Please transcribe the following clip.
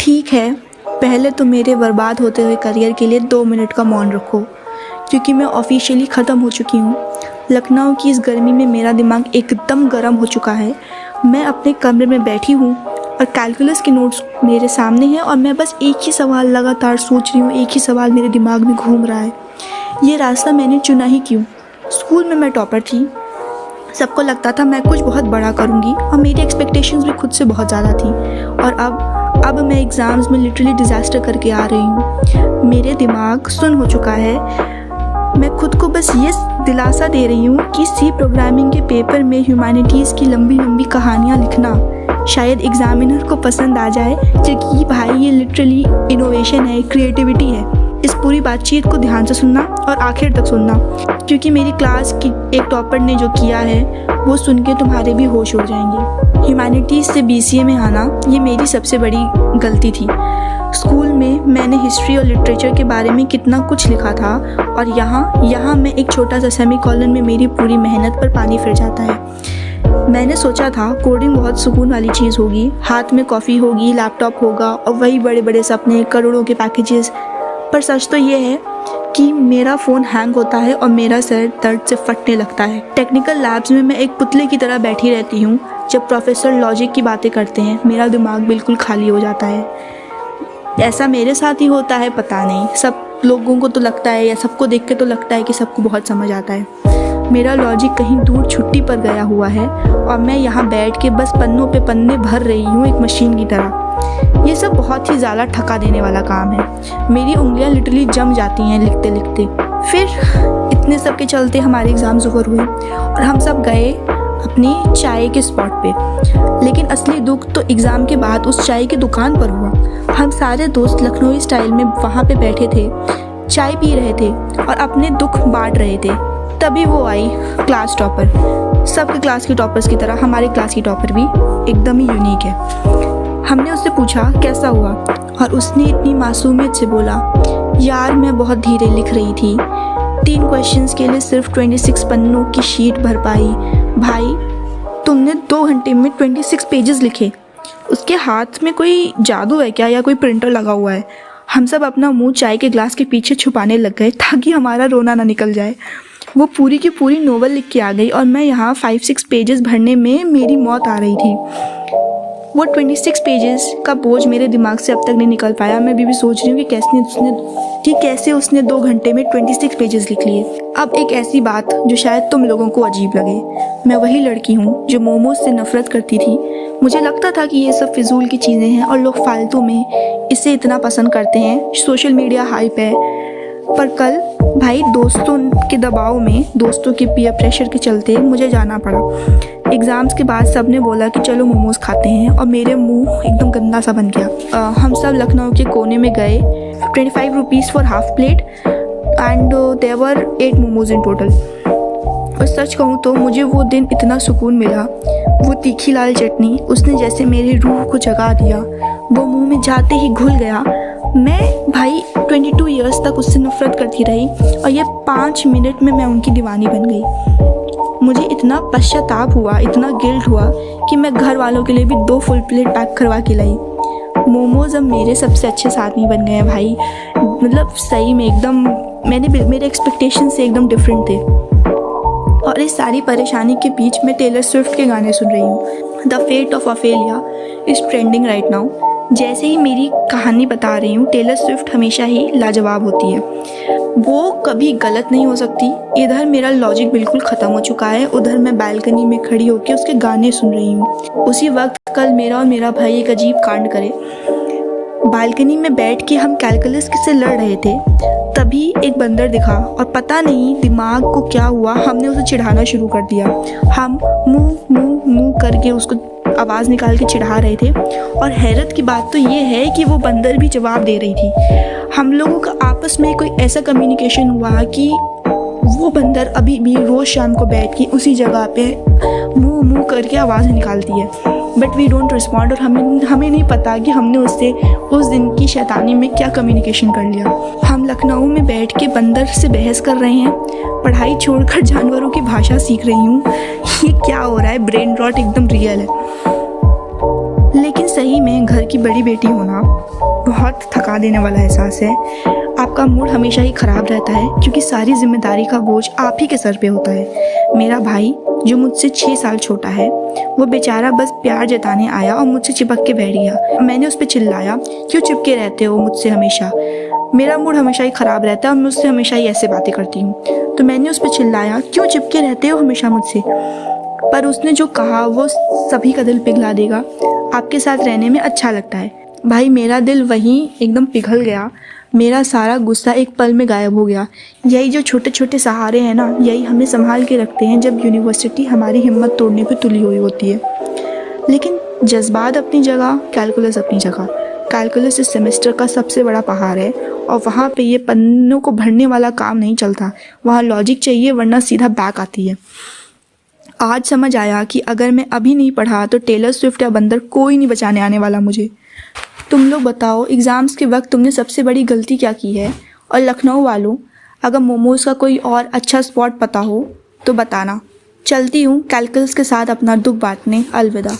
ठीक है, पहले तो मेरे बर्बाद होते हुए करियर के लिए 2 मिनट का मौन रखो, क्योंकि मैं ऑफिशियली ख़त्म हो चुकी हूँ। लखनऊ की इस गर्मी में मेरा दिमाग एकदम गर्म हो चुका है। मैं अपने कमरे में बैठी हूँ और कैलकुलस के नोट्स मेरे सामने हैं और मैं बस एक ही सवाल लगातार सोच रही हूँ, एक ही सवाल मेरे दिमाग में घूम रहा है। ये रास्ता मैंने चुना ही क्यों? स्कूल में मैं टॉपर थी, सबको लगता था मैं कुछ बहुत बड़ा करूँगी और मेरी एक्सपेक्टेशंस भी खुद से बहुत ज़्यादा थी। और अब मैं एग्ज़ाम्स में लिटरली डिज़ास्टर करके आ रही हूँ। मेरे दिमाग सुन्न हो चुका है। मैं खुद को बस ये दिलासा दे रही हूँ कि सी प्रोग्रामिंग के पेपर में ह्यूमैनिटीज़ की लंबी लंबी कहानियाँ लिखना शायद एग्जामिनर को पसंद आ जाए, क्योंकि भाई ये लिटरली इनोवेशन है, क्रिएटिविटी है। इस पूरी बातचीत को ध्यान से सुनना और आखिर तक सुनना, क्योंकि मेरी क्लास की एक टॉपर ने जो किया है वो सुन के तुम्हारे भी होश उड़ जाएंगे। ह्यूमैनिटीज़ से BCA में आना ये मेरी सबसे बड़ी गलती थी। स्कूल में मैंने हिस्ट्री और लिटरेचर के बारे में कितना कुछ लिखा था और यहाँ मैं एक छोटा सा सेमीकोलन में मेरी पूरी मेहनत पर पानी फिर जाता है। मैंने सोचा था कोडिंग बहुत सुकून वाली चीज़ होगी, हाथ में कॉफ़ी होगी, लैपटॉप होगा और वही बड़े बड़े सपने, करोड़ों के पैकेजेस। पर सच तो ये है कि मेरा फ़ोन हैंग होता है और मेरा सर दर्द से फटने लगता है। टेक्निकल लैब्स में मैं एक पुतले की तरह बैठी रहती हूँ। जब प्रोफेसर लॉजिक की बातें करते हैं मेरा दिमाग बिल्कुल खाली हो जाता है। ऐसा मेरे साथ ही होता है पता नहीं, सब लोगों को तो लगता है या सबको देख के तो लगता है कि सबको बहुत समझ आता है। मेरा लॉजिक कहीं दूर छुट्टी पर गया हुआ है और मैं यहाँ बैठ के बस पन्नों पे पन्ने भर रही हूँ एक मशीन की तरह। ये सब बहुत ही ज़्यादा थका देने वाला काम है। मेरी उंगलियाँ लिटरली जम जाती हैं लिखते लिखते। फिर इतने सब के चलते हमारे एग्ज़ाम्स ओवर हुए और हम सब गए अपनी चाय के स्पॉट पे। लेकिन असली दुख तो एग्ज़ाम के बाद उस चाय की दुकान पर हुआ। हम सारे दोस्त लखनऊ स्टाइल में वहाँ पे बैठे थे, चाय पी रहे थे और अपने दुख बांट रहे थे। तभी वो आई क्लास टॉपर। सबके क्लास की टॉपर्स की तरह हमारी क्लास की टॉपर भी एकदम ही यूनिक है। हमने उससे पूछा कैसा हुआ और उसने इतनी मासूमियत से बोला, यार मैं बहुत धीरे लिख रही थी, 3 क्वेश्चंस के लिए सिर्फ 26 पन्नों की शीट भर पाई। भाई तुमने 2 घंटे में 26 पेजेस लिखे। उसके हाथ में कोई जादू है क्या या कोई प्रिंटर लगा हुआ है? हम सब अपना मुंह चाय के ग्लास के पीछे छुपाने लग गए ताकि हमारा रोना ना निकल जाए। वो पूरी की पूरी नोवेल लिख के आ गई और मैं यहाँ 5-6 पेजेस भरने में मेरी मौत आ रही थी। वो 26 पेजेस का बोझ मेरे दिमाग से अब तक नहीं निकल पाया। मैं भी सोच रही हूँ कि कैसे उसने 2 घंटे में 26 पेजेस लिख लिए। अब एक ऐसी बात जो शायद तुम लोगों को अजीब लगे, मैं वही लड़की हूँ जो मोमोज से नफरत करती थी। मुझे लगता था कि ये सब फिजूल की चीज़ें हैं और लोग फालतू में इसे इतना पसंद करते हैं, सोशल मीडिया हाइप है। पर कल भाई दोस्तों के दबाव में, दोस्तों के पीयर प्रेशर के चलते मुझे जाना पड़ा। एग्ज़ाम्स के बाद सब ने बोला कि चलो मोमोज़ खाते हैं और मेरे मुंह एकदम गंदा सा बन गया। हम सब लखनऊ के कोने में गए। 25 rupees for half plate and there were 8 momos in total. और सच कहूँ तो मुझे वो दिन इतना सुकून मिला। वो तीखी लाल चटनी उसने जैसे मेरी रूह को जगा दिया। वो मुंह में जाते ही घुल गया। मैं भाई 22 इयर्स तक उससे नफरत करती रही और ये 5 मिनट में मैं उनकी दीवानी बन गई। मुझे इतना पश्चाताप हुआ, इतना गिल्ट हुआ कि मैं घर वालों के लिए भी 2 फुल प्लेट पैक करवा के लाई। मोमोज अब मेरे सबसे अच्छे साथी बन गए हैं भाई। मतलब सही में एकदम मेरे एक्सपेक्टेशन से एकदम डिफरेंट थे। और इस सारी परेशानी के बीच मैं टेलर स्विफ्ट के गाने सुन रही हूँ। The fate of Ophelia is trending right now. जैसे ही मेरी कहानी बता रही हूँ, टेलर स्विफ्ट हमेशा ही लाजवाब होती है। वो कभी गलत नहीं हो सकती। इधर मेरा लॉजिक बिल्कुल ख़त्म हो चुका है, उधर मैं बालकनी में खड़ी होकर उसके गाने सुन रही हूँ। उसी वक्त कल मेरा और मेरा भाई एक अजीब कांड करे। बालकनी में बैठ के हम कैलकुलस से लड़ रहे थे, तभी एक बंदर दिखा और पता नहीं दिमाग को क्या हुआ, हमने उसे चिढ़ाना शुरू कर दिया। हम मुँह मुँह मुँह करके उसको आवाज़ निकाल के चिढ़ा रहे थे। और हैरत की बात तो ये है कि वो बंदर भी जवाब दे रही थी। हम लोगों का आपस में कोई ऐसा कम्युनिकेशन हुआ कि वो बंदर अभी भी रोज़ शाम को बैठ के उसी जगह पे मुँह मुँह करके आवाज़ निकालती है। But we don't respond. और हमें नहीं पता कि हमने उससे उस दिन की शैतानी में क्या कम्युनिकेशन कर लिया। हम लखनऊ में बैठ के बंदर से बहस कर रहे हैं, पढ़ाई छोड़कर जानवरों की भाषा सीख रही हूँ। ये क्या हो रहा है? ब्रेन रॉट एकदम रियल है। लेकिन सही में घर की बड़ी बेटी होना बहुत थका देने वाला एहसास है। आपका मूड हमेशा ही ख़राब रहता है क्योंकि सारी जिम्मेदारी का बोझ आप ही के सर पे होता है। मेरा भाई जो मुझसे 6 साल छोटा है, वो बेचारा बस प्यार जताने आया और मुझसे चिपक के बैठ गया। मैंने उस पर चिल्लाया, क्यों चिपके रहते हो मुझसे हमेशा? मेरा मूड हमेशा ही ख़राब रहता है और मुझसे हमेशा ही ऐसे बातें करती हूँ। तो मैंने उस पर चिल्लाया, क्यों चिपके रहते हो हमेशा मुझसे? पर उसने जो कहा वो सभी का दिल पिघला देगा। आपके साथ रहने में अच्छा लगता है। भाई मेरा दिल वहीं एकदम पिघल गया। मेरा सारा गुस्सा एक पल में गायब हो गया। यही जो छोटे छोटे सहारे हैं ना, यही हमें संभाल के रखते हैं जब यूनिवर्सिटी हमारी हिम्मत तोड़ने पे तुली हुई होती है। लेकिन जज्बात अपनी जगह, कैलकुलस अपनी जगह। कैलकुलस इस सेमेस्टर का सबसे बड़ा पहाड़ है और वहाँ पे ये पन्नों को भरने वाला काम नहीं चलता। वहाँ लॉजिक चाहिए, वरना सीधा बैक आती है। आज समझ आया कि अगर मैं अभी नहीं पढ़ा तो टेलर स्विफ्ट या बंदर कोई नहीं बचाने आने वाला मुझे। तुम लोग बताओ, एग्ज़ाम्स के वक्त तुमने सबसे बड़ी गलती क्या की है? और लखनऊ वालों, अगर मोमोज़ का कोई और अच्छा स्पॉट पता हो तो बताना। चलती हूँ कैलकुलस के साथ अपना दुख बांटने। अलविदा।